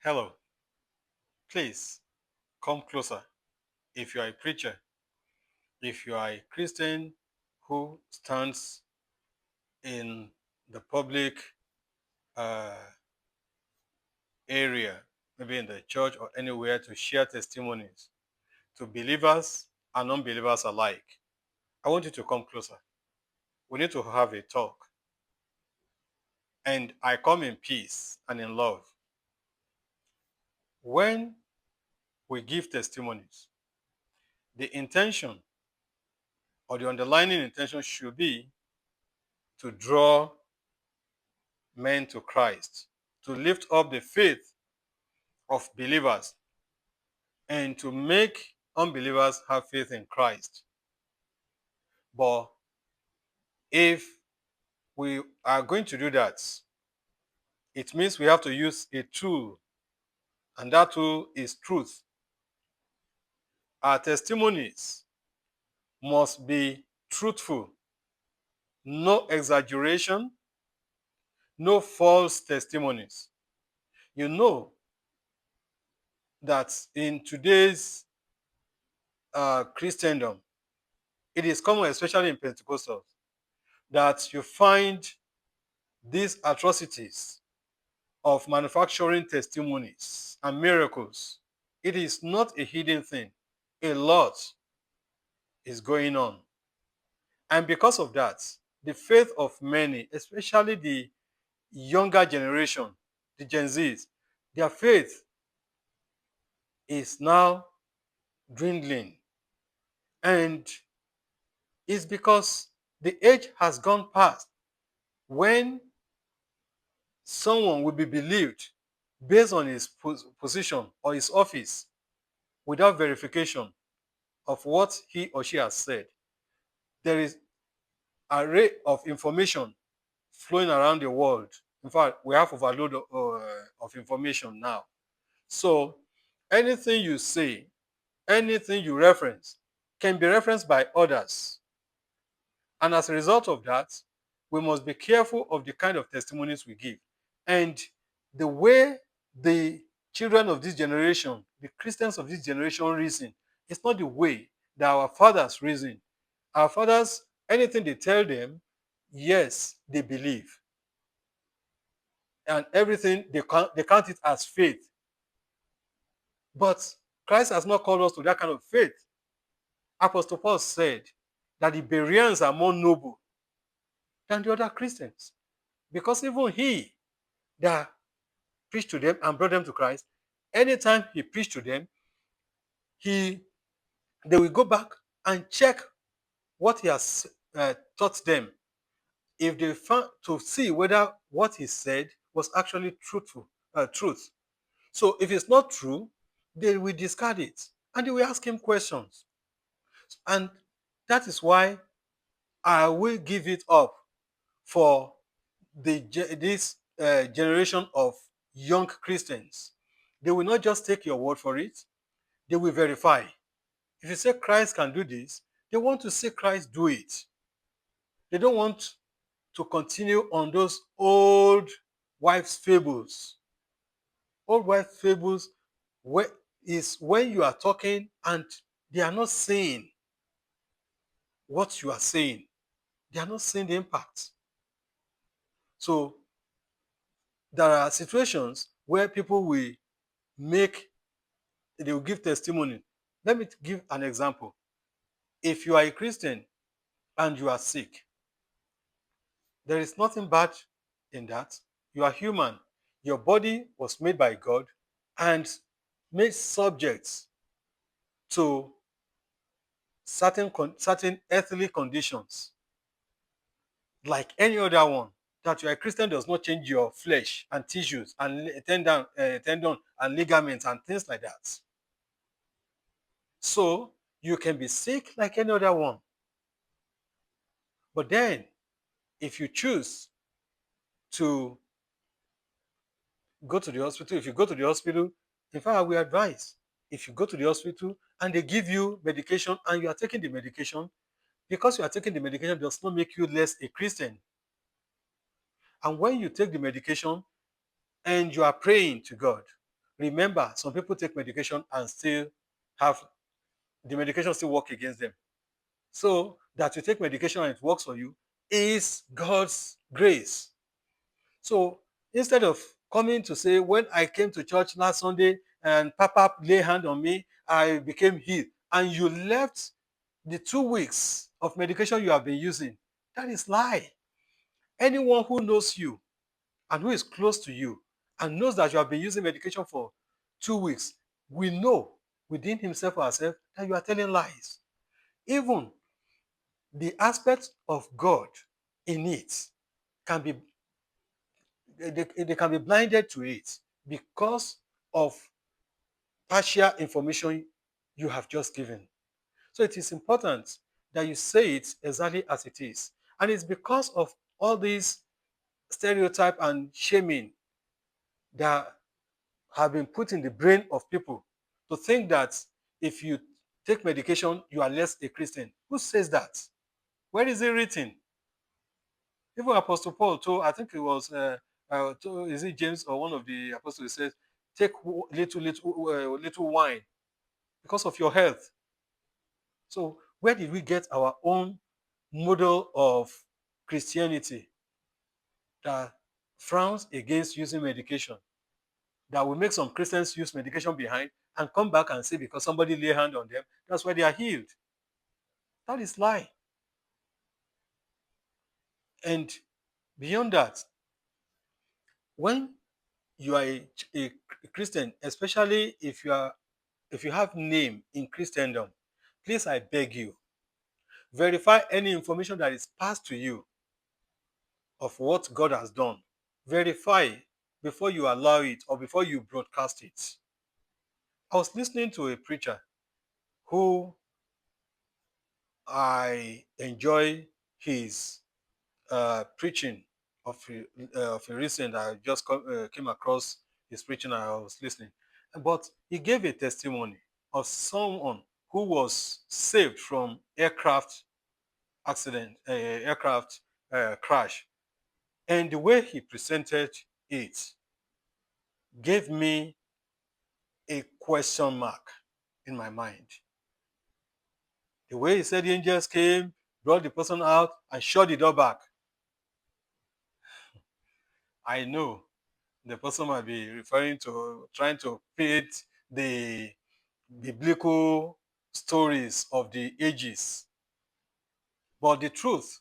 Hello, please come closer. If you are a preacher, if you are a Christian who stands in the public uh, area, maybe in the church or anywhere, to share testimonies to believers and unbelievers alike, I want you to come closer. We need to have a talk. And I come in peace and in love. When we give testimonies, the intention or the underlying intention should be to draw men to Christ, to lift up the faith of believers, and to make unbelievers have faith in Christ. But if we are going to do that, it means we have to use a tool, and that tool is truth. Our testimonies must be truthful, no exaggeration, no false testimonies. You know that in today's Christendom, it is common, especially in Pentecostals, that you find these atrocities of manufacturing testimonies and miracles. It is not a hidden thing. A lot is going on. And because of that, the faith of many, especially the younger generation, the Gen Zs, their faith is now dwindling. And it's because the age has gone past when someone will be believed based on his position or his office without verification of what he or she has said. There is an array of information flowing around the world. In fact, we have overload of information now. So anything you say, anything you reference can be referenced by others. And as a result of that, we must be careful of the kind of testimonies we give. And the way the children of this generation, the Christians of this generation reason, it's not the way that our fathers reason. Our fathers, anything they tell them, yes, they believe. And everything, they count it as faith. But Christ has not called us to that kind of faith. Apostle Paul said that the Bereans are more noble than the other Christians. Because even he that preached to them and brought them to Christ, anytime he preached to them, they will go back and check what he has taught them. If they found to see whether what he said was actually truth. So if it's not true, they will discard it and they will ask him questions. And that is why I will give it up for this generation of young Christians. They will not just take your word for it, they will verify. If you say Christ can do this, they want to see Christ do it. They don't want to continue on those old wives' fables. Old wives' fables is when you are talking and they are not saying what you are saying. They are not seeing the impact. So there are situations where people will they will give testimony. Let me give an example. If you are a Christian and you are sick, there is nothing bad in that. You are human. Your body was made by God and made subject to certain earthly conditions, like any other one. That you are a Christian does not change your flesh and tissues and tendon and ligaments and things like that. So you can be sick like any other one. But then, if you choose to go to the hospital, if you go to the hospital, in fact, I will advise, if you go to the hospital and they give you medication and you are taking the medication, because you are taking the medication does not make you less a Christian. And when you take the medication and you are praying to God, Remember, some people take medication and still have the medication still work against them. So that you take medication and it works for you is God's grace. So instead of coming to say, when I came to church last Sunday and Papa lay hand on me, I became healed, and you left the 2 weeks of medication you have been using, that is lie. Anyone who knows you and who is close to you and knows that you have been using medication for 2 weeks will know within himself or herself that you are telling lies. Even the aspect of God in it can be they can be blinded to it because of partial information you have just given. So it is important that you say it exactly as it is. And it's because of all these stereotype and shaming that have been put in the brain of people to think that if you take medication, you are less a Christian. Who says that? Where is it written? Even Apostle Paul told, I think it was, is it James or one of the apostles says, take little wine because of your health. So where did we get our own model of Christianity that frowns against using medication, that will make some Christians use medication behind and come back and say because somebody lay hand on them, that's why they are healed? That is lie. And beyond that, when you are a Christian, especially if you have name in Christendom, please, I beg you, verify any information that is passed to you of what God has done. Verify before you allow it or before you broadcast it. I was listening to a preacher who I enjoy his preaching of a recent. I just came across his preaching and I was listening. But he gave a testimony of someone who was saved from aircraft accident, aircraft crash. And the way he presented it gave me a question mark in my mind. The way he said the angels came, brought the person out, and shut the door back. I know the person might be referring to trying to paint the biblical stories of the ages. But the truth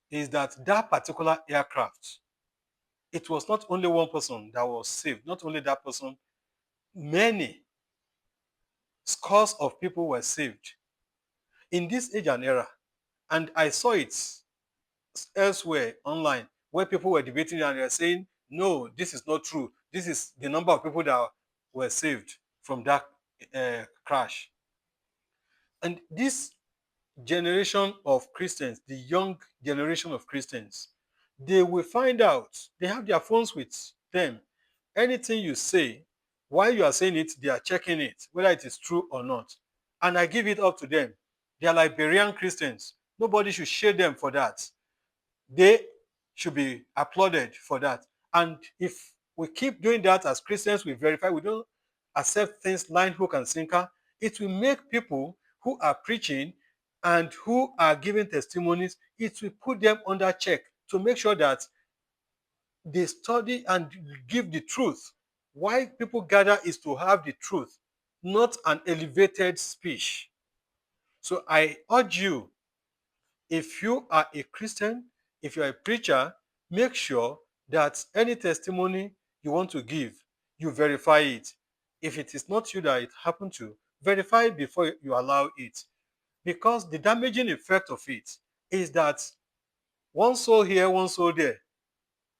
is that that particular aircraft, it was not only one person that was saved, not only that person, many scores of people were saved in this age and era. And I saw it elsewhere online where people were debating and they were saying, no, this is not true. This is the number of people that were saved from that crash. And this generation of Christians, the young generation of Christians, they will find out, they have their phones with them. Anything you say, while you are saying it, they are checking it, whether it is true or not. And I give it up to them. They are Liberian Christians. Nobody should shame them for that. They should be applauded for that. And if we keep doing that as Christians, we verify, we don't accept things line, hook, and sinker, it will make people who are preaching and who are giving testimonies, it will put them under check to make sure that they study and give the truth. Why people gather is to have the truth, not an elevated speech. So I urge you, if you are a Christian, if you're a preacher, make sure that any testimony you want to give, you verify it. If it is not you that it happened to, verify it before you allow it. Because the damaging effect of it is that one soul here, one soul there,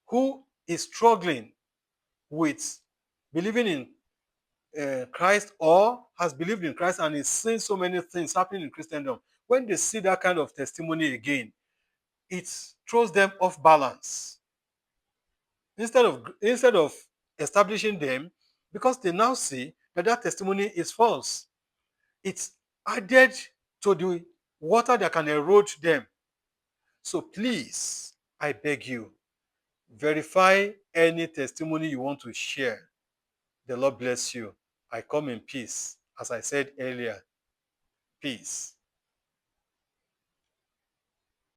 who is struggling with believing in Christ or has believed in Christ and is seeing so many things happening in Christendom, when they see that kind of testimony again, it throws them off balance. Instead of establishing them, because they now see that that testimony is false, it's added to the water that can erode them. So please, I beg you, verify any testimony you want to share. The Lord bless you. I come in peace. As I said earlier, peace.